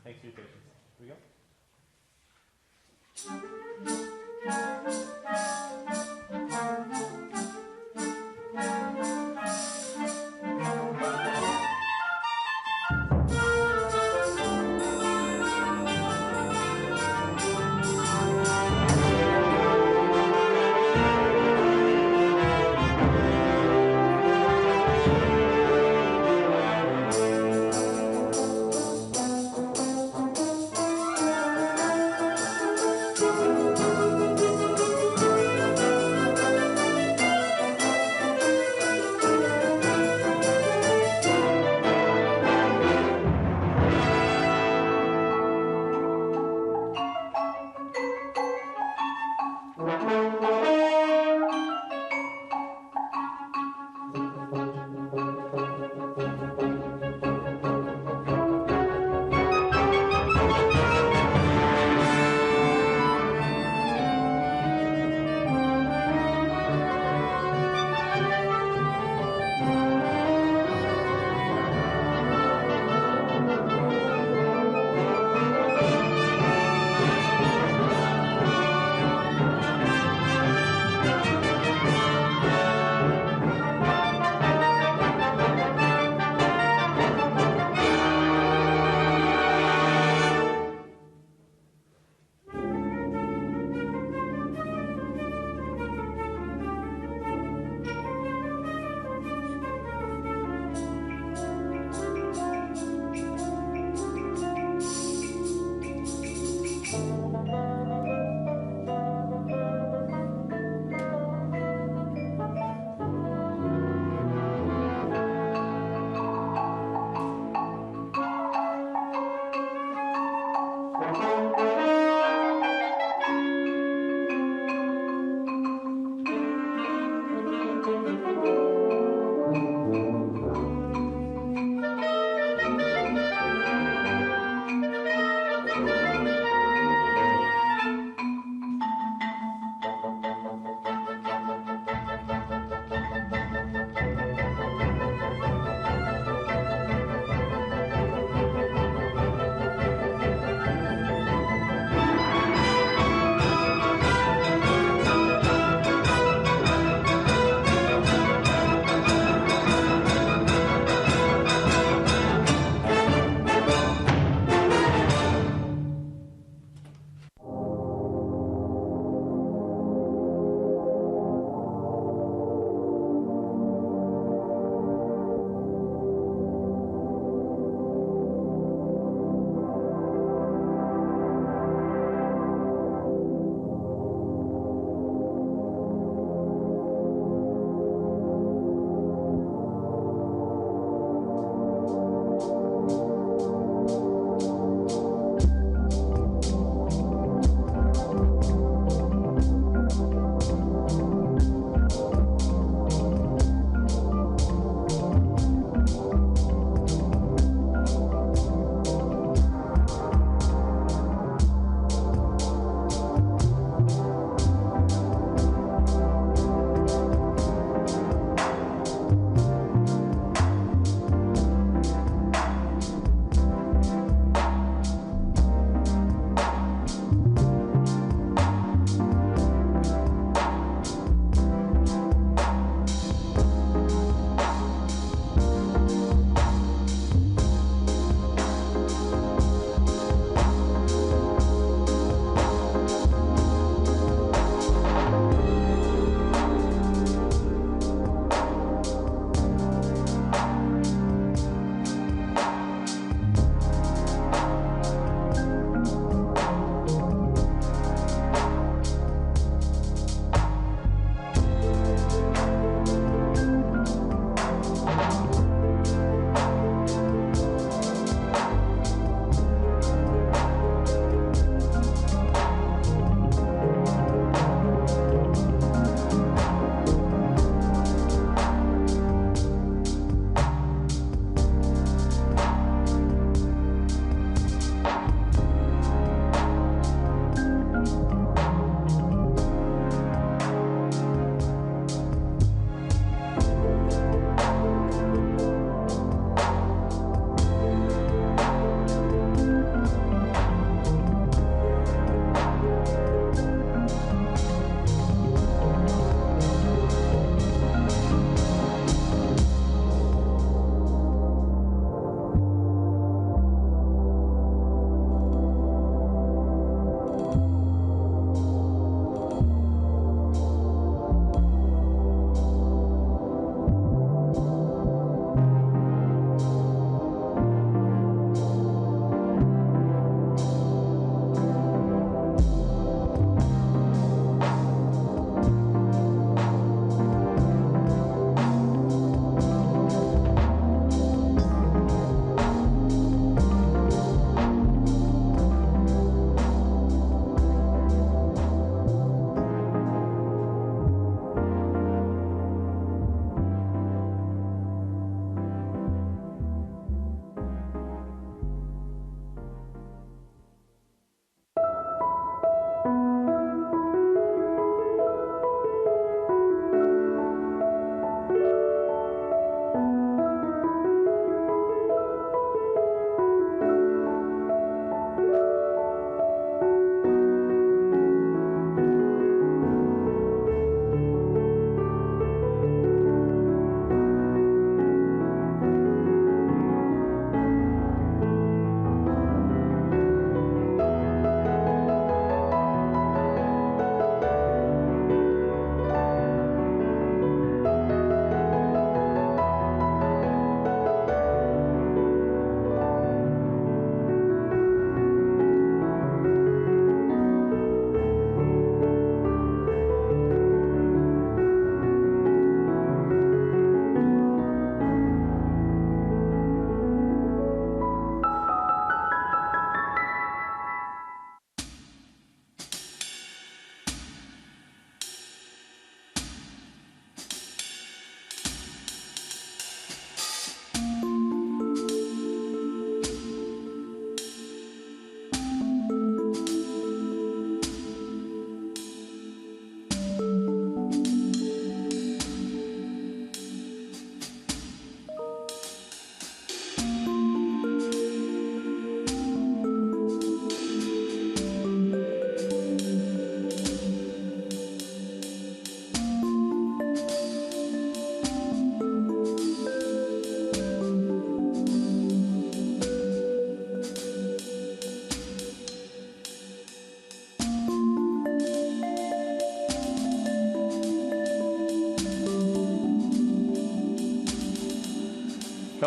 Thanks for your patience. Here we go.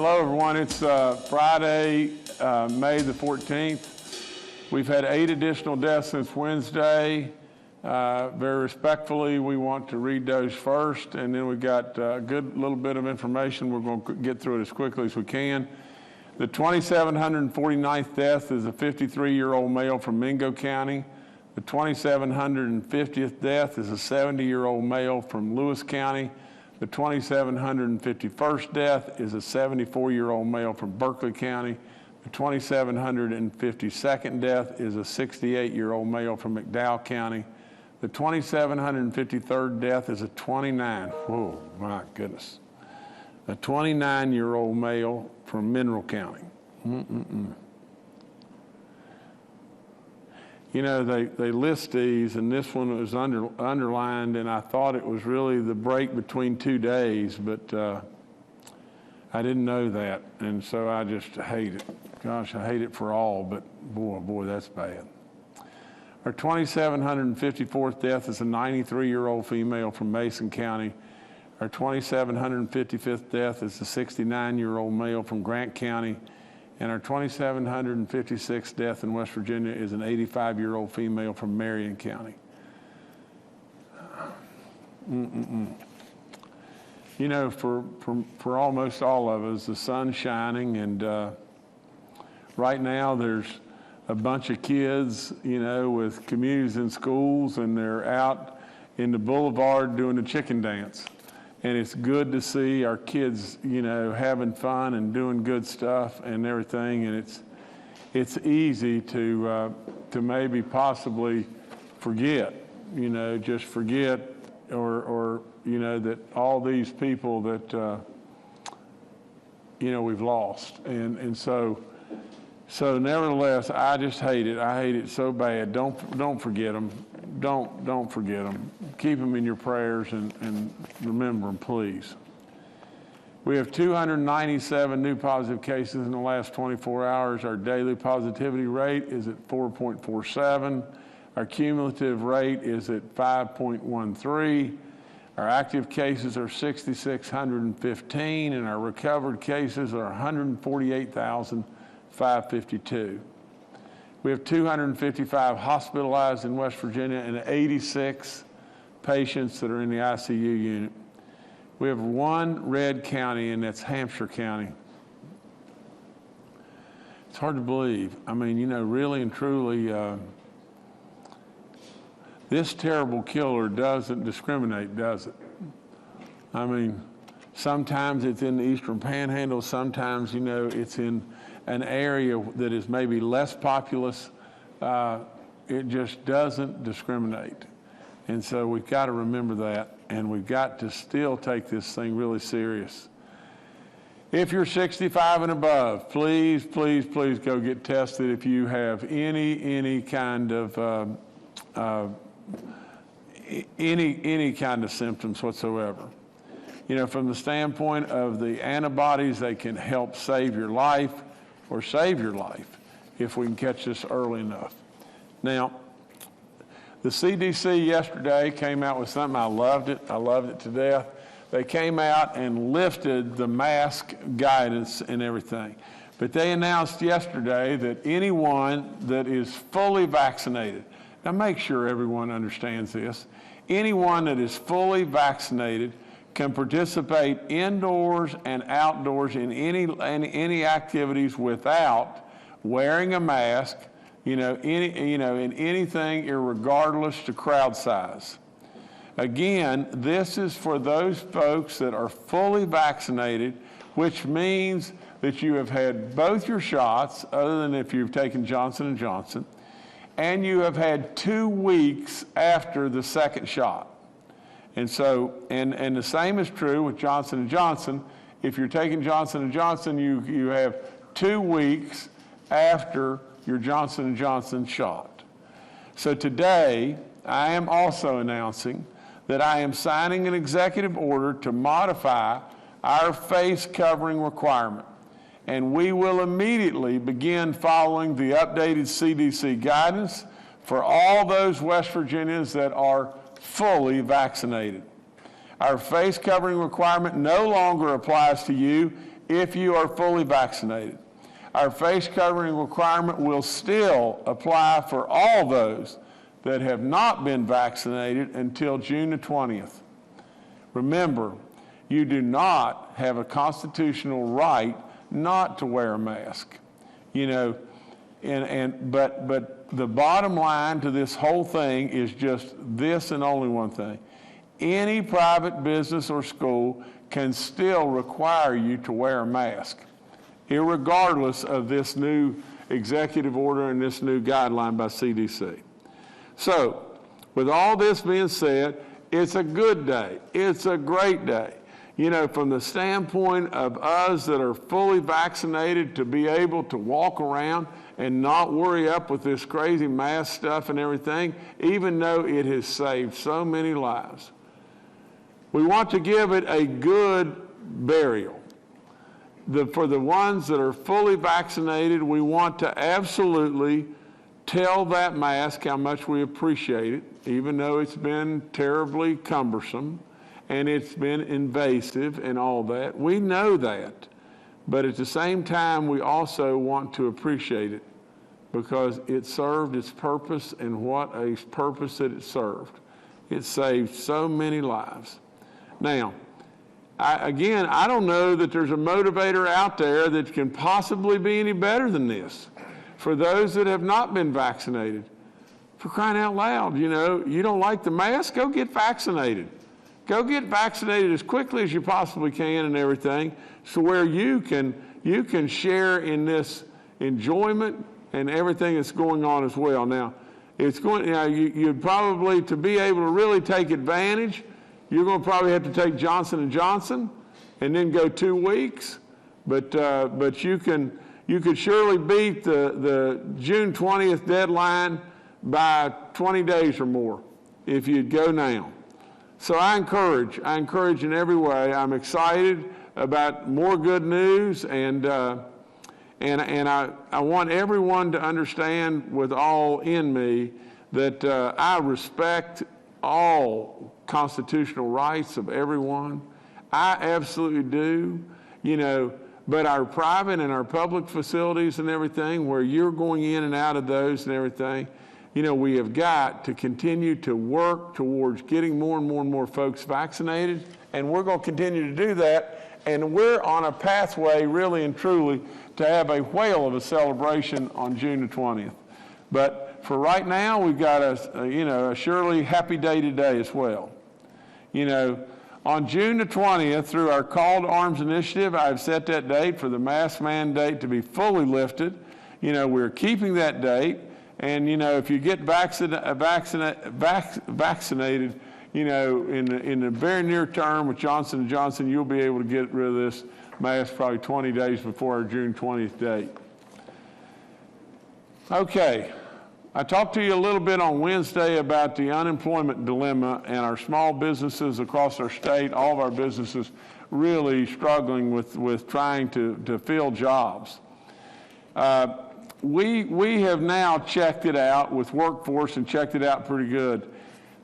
Hello, everyone. It's Friday, May the 14th. We've had 8 additional deaths since Wednesday. Very respectfully, we want to read those first, and then we've got a good little bit of information. We're going to get through it as quickly as we can. The 2,749th death is a 53-year-old male from Mingo County. The 2,750th death is a 70-year-old male from Lewis County. The 2,751st death is a 74-year-old male from Berkeley County. The 2,752nd death is a 68-year-old male from McDowell County. The 2,753rd death is a 29, whoa, my goodness, a 29-year-old male from Mineral County. You know, they list these, and this one was underlined, and I thought it was really the break between 2 days, but I didn't know that, and so I just hate it. Gosh, I hate it for all, but boy, that's bad. Our 2,754th death is a 93-year-old female from Mason County. Our 2,755th death is a 69-year-old male from Grant County. And our 2,756th death in West Virginia is an 85-year-old female from Marion County. You know, for almost all of us, the sun's shining, and right now there's a bunch of kids, you know, with communities in schools, and they're out in the boulevard doing the chicken dance. And it's good to see our kids, you know, having fun and doing good stuff and everything. And it's easy to maybe possibly forget, you know, just forget, or you know, that all these people that you know, we've lost. And so nevertheless, I just hate it. I hate it so bad. Don't forget them. Don't forget them. Keep them in your prayers and remember them, please. We have 297 new positive cases in the last 24 hours. Our daily positivity rate is at 4.47. Our cumulative rate is at 5.13. Our active cases are 6,615, and our recovered cases are 148,552. We have 255 hospitalized in West Virginia and 86 patients that are in the ICU unit. We have 1 red county, and that's Hampshire County. It's hard to believe. I mean, you know, really and truly, this terrible killer doesn't discriminate, does it? I mean, sometimes it's in the Eastern Panhandle, sometimes, you know, it's in an area that is maybe less populous. It just doesn't discriminate. And so we've got to remember that, and we've got to still take this thing really serious. If you're 65 and above, please, please, please go get tested if you have any kind of any kind of symptoms whatsoever. You know, from the standpoint of the antibodies, they can help save your life, or save your life if we can catch this early enough. Now, the CDC yesterday came out with something. I loved it to death. They came out and lifted the mask guidance and everything. But they announced yesterday that anyone that is fully vaccinated, now make sure everyone understands this, anyone that is fully vaccinated can participate indoors and outdoors in any activities without wearing a mask, in anything, irregardless to crowd size. Again, this is for those folks that are fully vaccinated, which means that you have had both your shots, other than if you've taken Johnson & Johnson, and you have had 2 weeks after the second shot. And so, and the same is true with Johnson & Johnson. If you're taking Johnson & Johnson, you have 2 weeks after your Johnson & Johnson shot. So today, I am also announcing that I am signing an executive order to modify our face covering requirement. And we will immediately begin following the updated CDC guidance for all those West Virginians that are fully vaccinated. Our face covering requirement no longer applies to you if you are fully vaccinated. Our face covering requirement will still apply for all those that have not been vaccinated until June the 20th. Remember, you do not have a constitutional right not to wear a mask. You know, but the bottom line to this whole thing is just this and only one thing. Any private business or school can still require you to wear a mask, irregardless of this new executive order and this new guideline by CDC. So, with all this being said, it's a good day. It's a great day. You know, from the standpoint of us that are fully vaccinated, to be able to walk around and not worry up with this crazy mask stuff and everything, even though it has saved so many lives. We want to give it a good burial. For the ones that are fully vaccinated, we want to absolutely tell that mask how much we appreciate it, even though it's been terribly cumbersome and it's been invasive and all that. We know that. But at the same time, we also want to appreciate it because it served its purpose, and what a purpose that it served. It saved so many lives. Now, I don't know that there's a motivator out there that can possibly be any better than this. For those that have not been vaccinated, for crying out loud, you know, you don't like the mask, go get vaccinated. Go get vaccinated as quickly as you possibly can and everything, so where you can share in this enjoyment and everything that's going on as well. Now, it's going, you know, you'd probably, to be able to really take advantage, you're going to probably have to take Johnson & Johnson and then go 2 weeks, but you could surely beat the June 20th deadline by 20 days or more if you'd go now. So I encourage in every way. I'm excited about more good news, and I want everyone to understand with all in me that I respect all constitutional rights of everyone. I absolutely do, you know, but our private and our public facilities and everything, where you're going in and out of those and everything, you know, we have got to continue to work towards getting more and more and more folks vaccinated, and we're going to continue to do that, and we're on a pathway, really and truly, to have a whale of a celebration on June the 20th. But for right now, we've got a surely happy day today as well. You know, on June the 20th, through our Call to Arms initiative, I've set that date for the mask mandate to be fully lifted. You know, we're keeping that date. And, you know, if you get vaccinated, you know, in the very near term with Johnson & Johnson, you'll be able to get rid of this mask probably 20 days before our June 20th date. Okay. I talked to you a little bit on Wednesday about the unemployment dilemma and our small businesses across our state, all of our businesses really struggling with trying to fill jobs. We have now checked it out with Workforce and checked it out pretty good.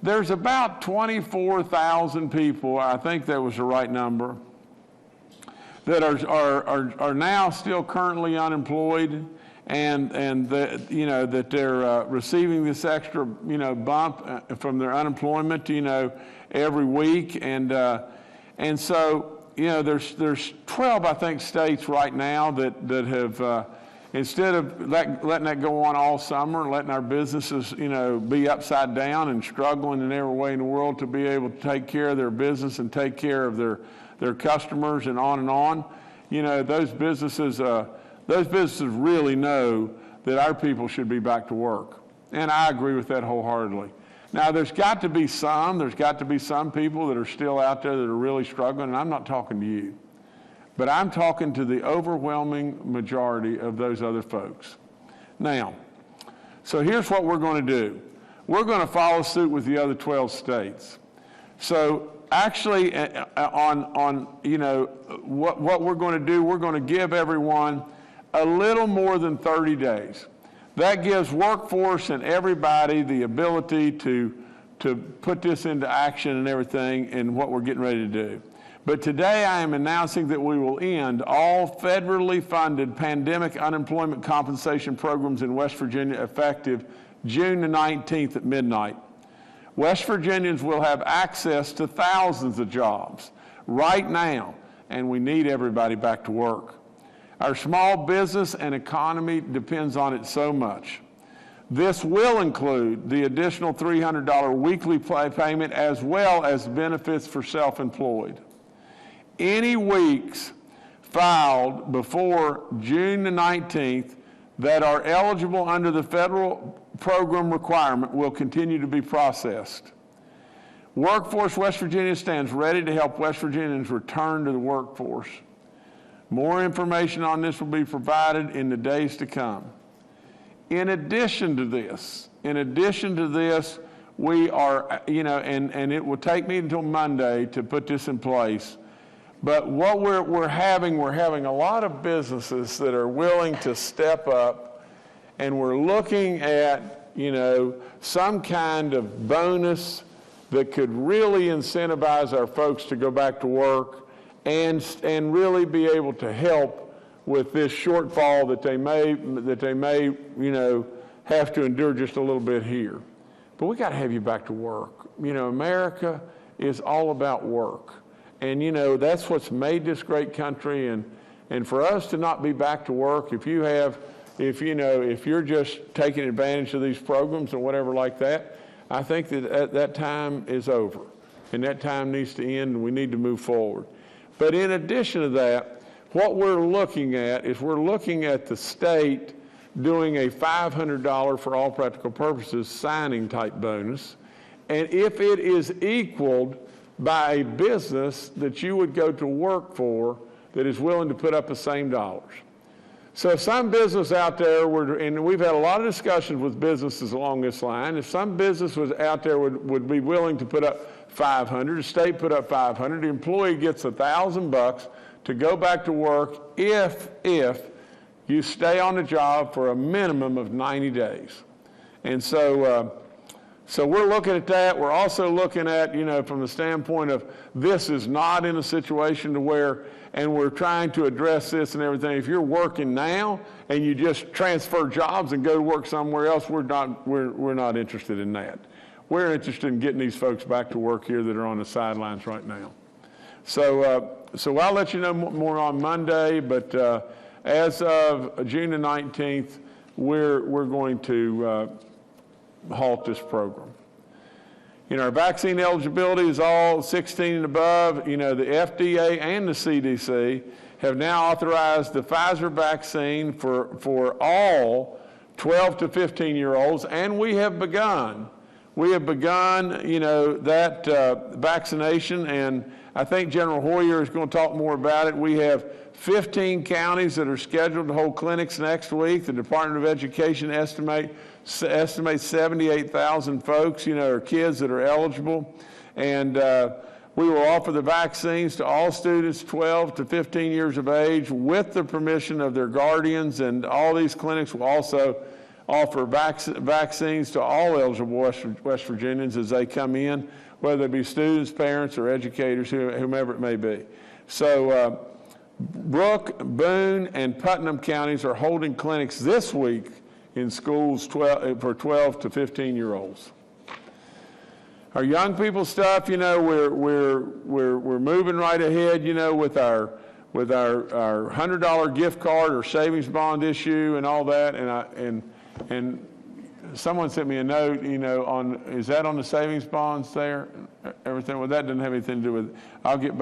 There's about 24,000 people, I think that was the right number, that are now still currently unemployed, and that they're receiving this extra, you know, bump from their unemployment, you know, every week, and so, you know, there's 12, I think, states right now that have instead of letting that go on all summer, letting our businesses, you know, be upside down and struggling in every way in the world to be able to take care of their business and take care of their customers and on, you know, those businesses really know that our people should be back to work. And I agree with that wholeheartedly. Now, there's got to be some people that are still out there that are really struggling, and I'm not talking to you. But I'm talking to the overwhelming majority of those other folks. Now, so here's what we're going to do. We're going to follow suit with the other 12 states. So actually, on you know, what we're going to do, we're going to give everyone a little more than 30 days. That gives Workforce and everybody the ability to put this into action and everything and what we're getting ready to do. But today I am announcing that we will end all federally funded pandemic unemployment compensation programs in West Virginia effective June the 19th at midnight. West Virginians will have access to thousands of jobs right now, and we need everybody back to work. Our small business and economy depends on it so much. This will include the additional $300 weekly payment as well as benefits for self-employed. Any weeks filed before June the 19th that are eligible under the federal program requirement will continue to be processed. Workforce West Virginia stands ready to help West Virginians return to the workforce. More information on this will be provided in the days to come. In addition to this, we are, and it will take me until Monday to put this in place. But what we're having a lot of businesses that are willing to step up, and we're looking at, some kind of bonus that could really incentivize our folks to go back to work and really be able to help with this shortfall that they may have to endure just a little bit here. But we got to have you back to work. America is all about work. And that's what's made this great country, and for us to not be back to work, if you're just taking advantage of these programs and whatever like that, I think that time is over, and that time needs to end, and we need to move forward. But in addition to that, what we're looking at the state doing a $500 for all practical purposes signing type bonus, and if it is equaled by a business that you would go to work for that is willing to put up the same dollars. So if some business out there, and we've had a lot of discussions with businesses along this line, if some business was out there would be willing to put up $500, the state put up $500, the employee gets $1,000 to go back to work if you stay on the job for a minimum of 90 days. And so we're looking at that. We're also looking at, from the standpoint of this is not in a situation to where, and we're trying to address this and everything. If you're working now and you just transfer jobs and go to work somewhere else, we're not interested in that. We're interested in getting these folks back to work here that are on the sidelines right now. So I'll let you know more on Monday, but as of June the 19th, we're going to halt this program. Our vaccine eligibility is all 16 and above. The FDA and the CDC have now authorized the Pfizer vaccine for all 12 to 15-year-olds, and we have begun that vaccination, and I think General Hoyer is going to talk more about it. We have 15 counties that are scheduled to hold clinics next week. The Department of Education estimates 78,000 folks, or kids that are eligible. And we will offer the vaccines to all students 12 to 15 years of age with the permission of their guardians. And all these clinics will also offer vaccines to all eligible West Virginians as they come in, whether it be students, parents, or educators, whomever it may be. So Brooke, Boone, and Putnam counties are holding clinics this week in schools for 12 to 15-year-olds. Our young people stuff, we're moving right ahead, with our $100 gift card or savings bond issue and all that, and someone sent me a note, is that on the savings bonds there? Everything. Well, that doesn't have anything to do with it. I'll get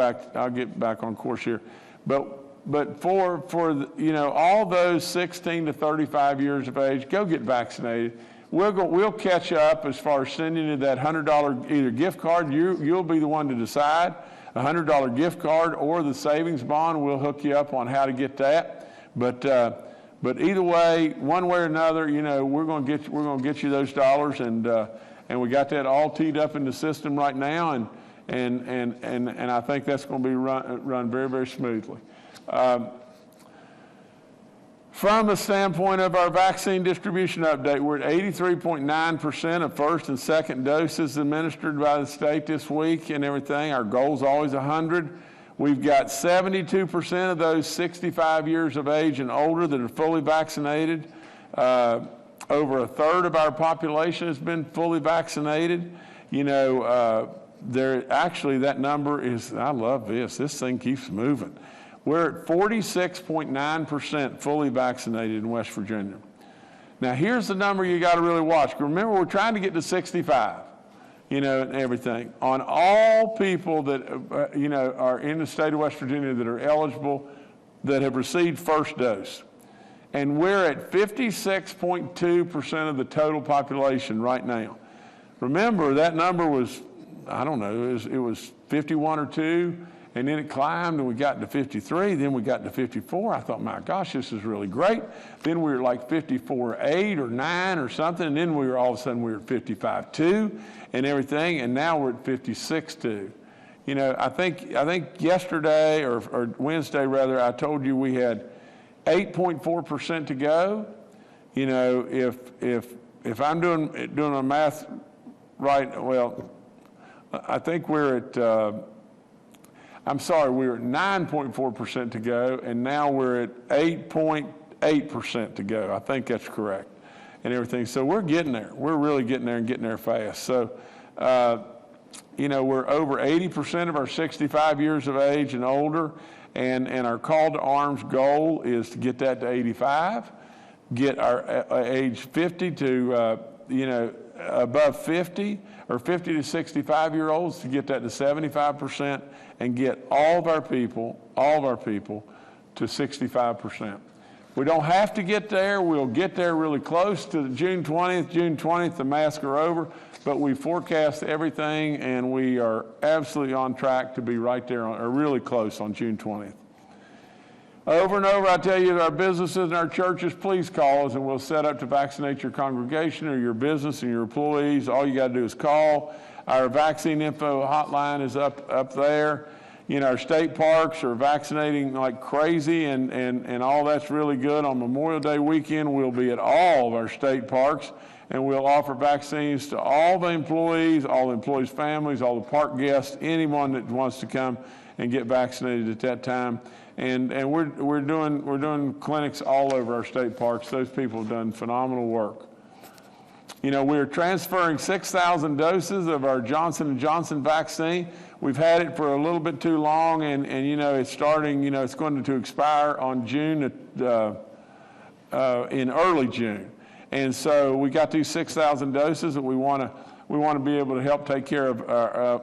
back on course here. But for all those 16 to 35 years of age, go get vaccinated. We'll catch up as far as sending you that $100 either gift card. You'll be the one to decide. A $100 gift card or the savings bond. We'll hook you up on how to get that. But either way, one way or another, we're going to get you those dollars, and we got that all teed up in the system right now, and I think that's going to be run very, very smoothly. From the standpoint of our vaccine distribution update, we're at 83.9% of first and second doses administered by the state this week and everything. Our goal is always 100. We've got 72% of those 65 years of age and older that are fully vaccinated. Over a third of our population has been fully vaccinated. You know, actually that number is, I love this thing keeps moving. We're at 46.9% fully vaccinated in West Virginia. Now here's the number you got to really watch. Remember, we're trying to get to 65, you know, and everything. On all people that, you know, are in the state of West Virginia that are eligible, that have received first dose. And we're at 56.2% of the total population right now. Remember, that number was, I don't know, it was 51 or 2, and then it climbed and we got to 53, then we got to 54. I thought, my gosh, this is really great. Then we were like 54.8 or 9 or something, and then we were all of a sudden we were at 55.2 and everything, and now we're at 56.2. You know, I think yesterday or Wednesday rather, I told you we had 8.4% to go. You know, if I'm doing my math right, well, I think we're at, I'm sorry, we were at 9.4% to go, and now we're at 8.8% to go. I think that's correct, and everything. So we're getting there. We're really getting there and getting there fast. So, you know, we're over 80% of our 65 years of age and older, and our call to arms goal is to get that to 85, get our age 50 to, you know, above 50, or 50 to 65 year olds to get that to 75%, and get all of our people to 65%. We don't have to get there. We'll get there really close to June 20th. June 20th, the masks are over, but we forecast everything, and we are absolutely on track to be right there, or really close on June 20th. Over and over, I tell you, our businesses and our churches, please call us, and we'll set up to vaccinate your congregation or your business and your employees. All you got to do is call. Our vaccine info hotline is up there. You know, our state parks are vaccinating like crazy, and all that's really good. On Memorial Day weekend, we'll be at all of our state parks, and we'll offer vaccines to all the employees families, all the park guests, anyone that wants to come and get vaccinated at that time. And we're doing clinics all over our state parks. Those people have done phenomenal work. You know, we're transferring 6,000 doses of our Johnson & Johnson vaccine. We've had it for a little bit too long, and you know, it's starting, you know, it's going to expire on June, in early June. And so we got these 6,000 doses that we want to be able to help take care of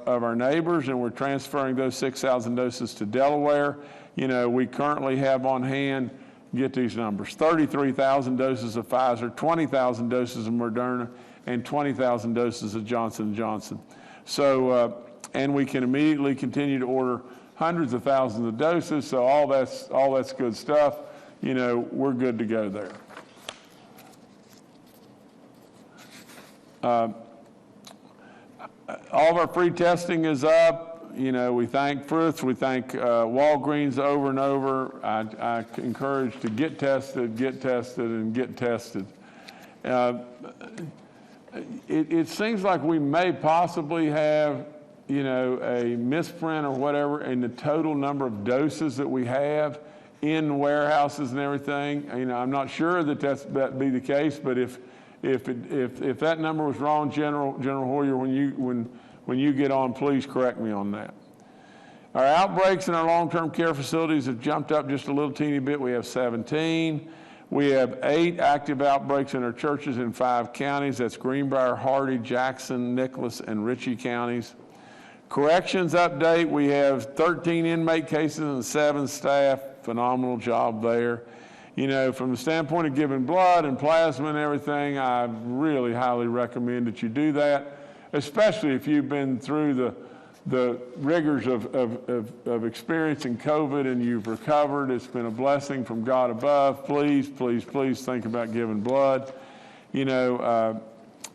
our neighbors, and we're transferring those 6,000 doses to Delaware. You know, we currently have on hand, get these numbers, 33,000 doses of Pfizer, 20,000 doses of Moderna, and 20,000 doses of Johnson & Johnson. So, and we can immediately continue to order hundreds of thousands of doses, so all that's good stuff. You know, we're good to go there. All of our free testing is up. You know, we thank Frith, we thank Walgreens over and over. I encourage to get tested, and get tested. It seems like we may possibly have, you know, a misprint or whatever in the total number of doses that we have in warehouses and everything. You know, I'm not sure that that be the case, but if that number was wrong, General Hoyer, when you get on, please correct me on that. Our outbreaks in our long-term care facilities have jumped up just a little teeny bit. We have 17. We have 8 active outbreaks in our churches in 5 counties. That's Greenbrier, Hardy, Jackson, Nicholas, and Ritchie counties. Corrections update, we have 13 inmate cases and 7 staff. Phenomenal job there. You know, from the standpoint of giving blood and plasma and everything, I really highly recommend that you do that, especially if you've been through the rigors of experiencing COVID and you've recovered. It's been a blessing from God above. Please, please, please think about giving blood. You know,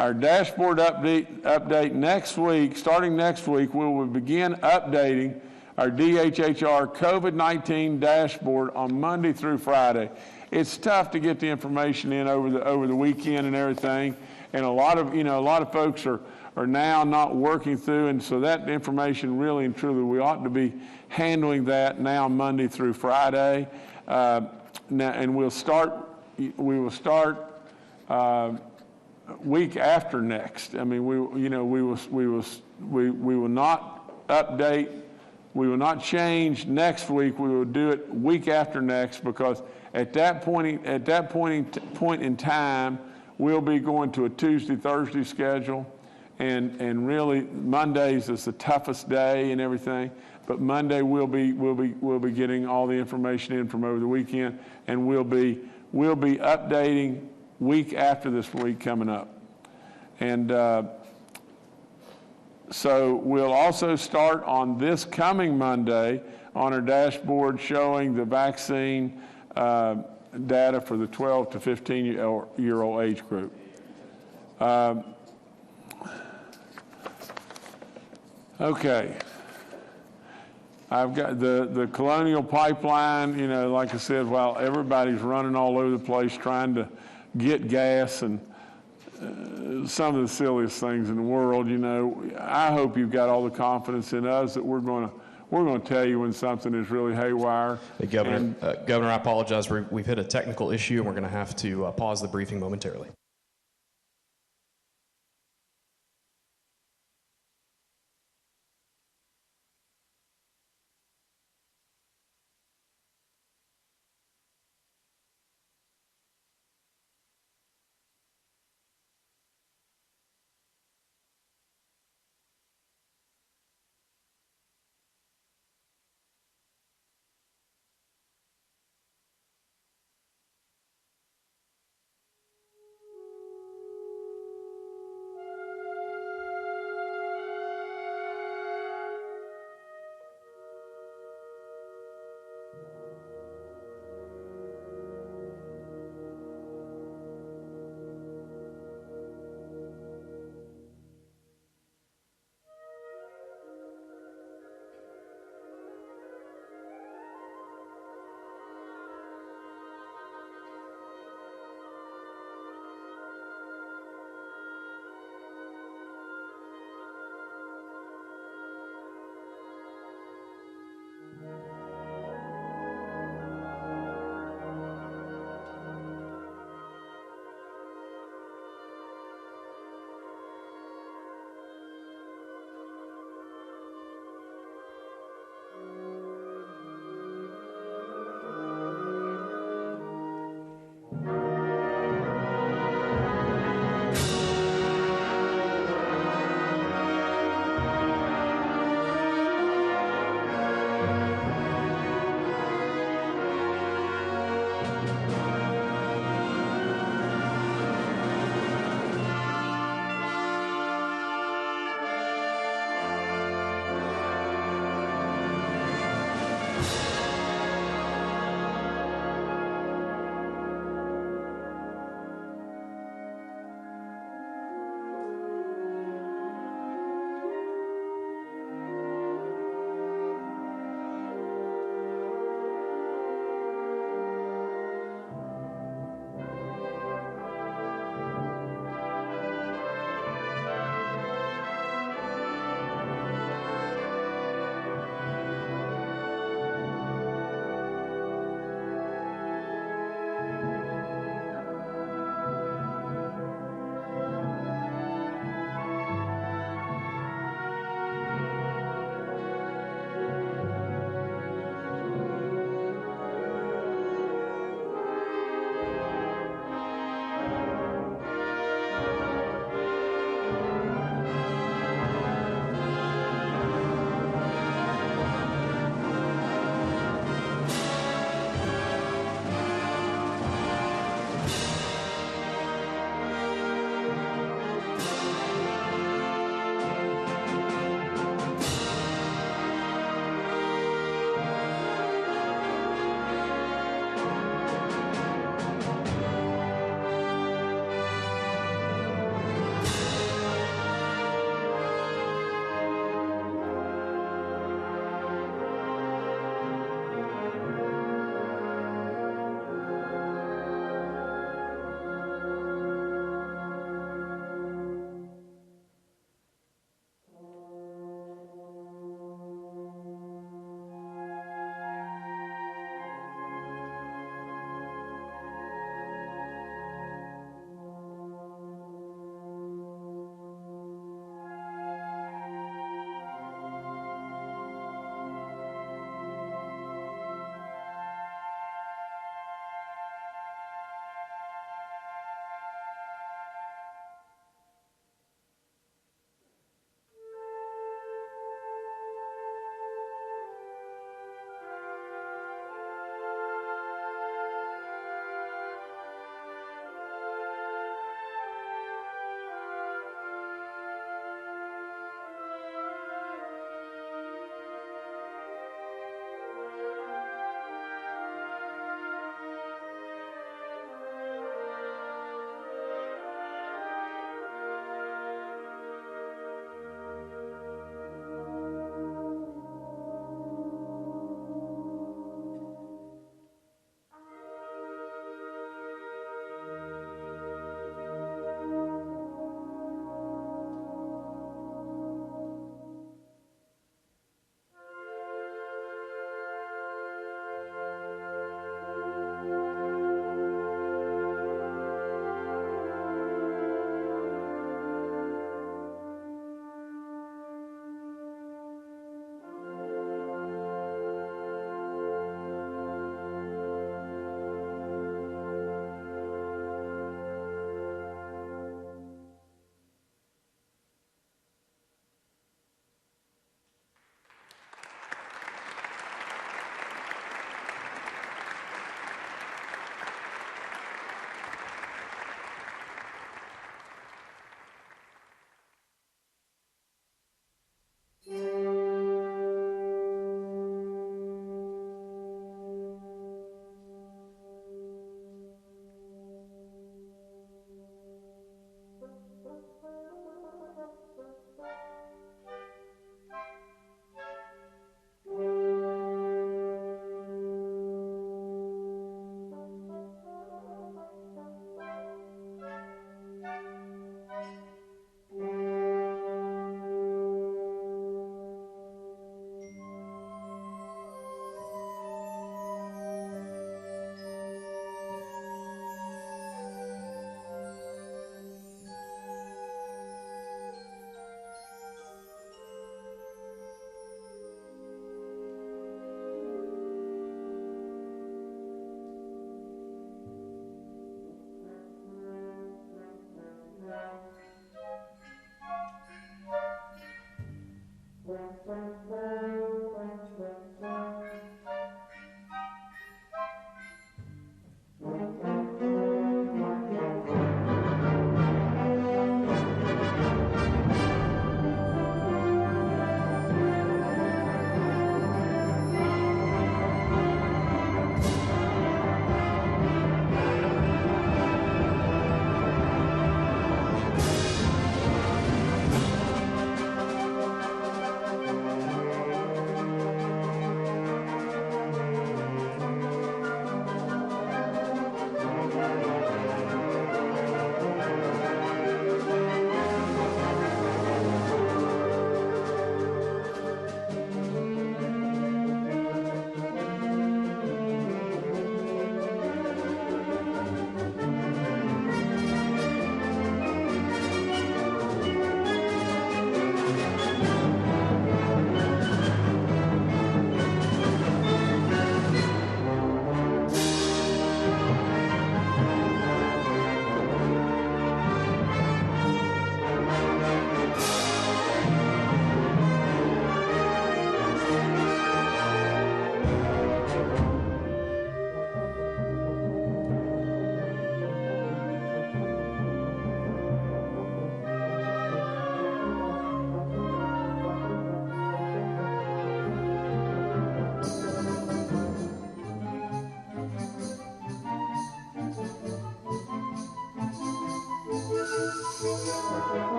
our dashboard update next week, starting next week, we will begin updating our DHHR COVID-19 dashboard on Monday through Friday. It's tough to get the information in over the weekend and everything, and a lot of folks are are now not working through, and so that information really and truly, we ought to be handling that now Monday through Friday. Now, and we will start week after next. I mean, we will not update. We will not change next week. We will do it week after next, because at that point in time, we'll be going to a Tuesday-Thursday schedule, and really Mondays is the toughest day and everything. But Monday we'll be getting all the information in from over the weekend, and we'll be updating week after this week coming up. And so we'll also start on this coming Monday on our dashboard showing the vaccine data for the 12 to 15-year-old age group. Okay. I've got the Colonial Pipeline, you know, like I said, while everybody's running all over the place trying to get gas and some of the silliest things in the world, you know, I hope you've got all the confidence in us that we're going to tell you when something is really haywire. Hey, Governor, Governor, I apologize. We've hit a technical issue, and we're going to have to pause the briefing momentarily.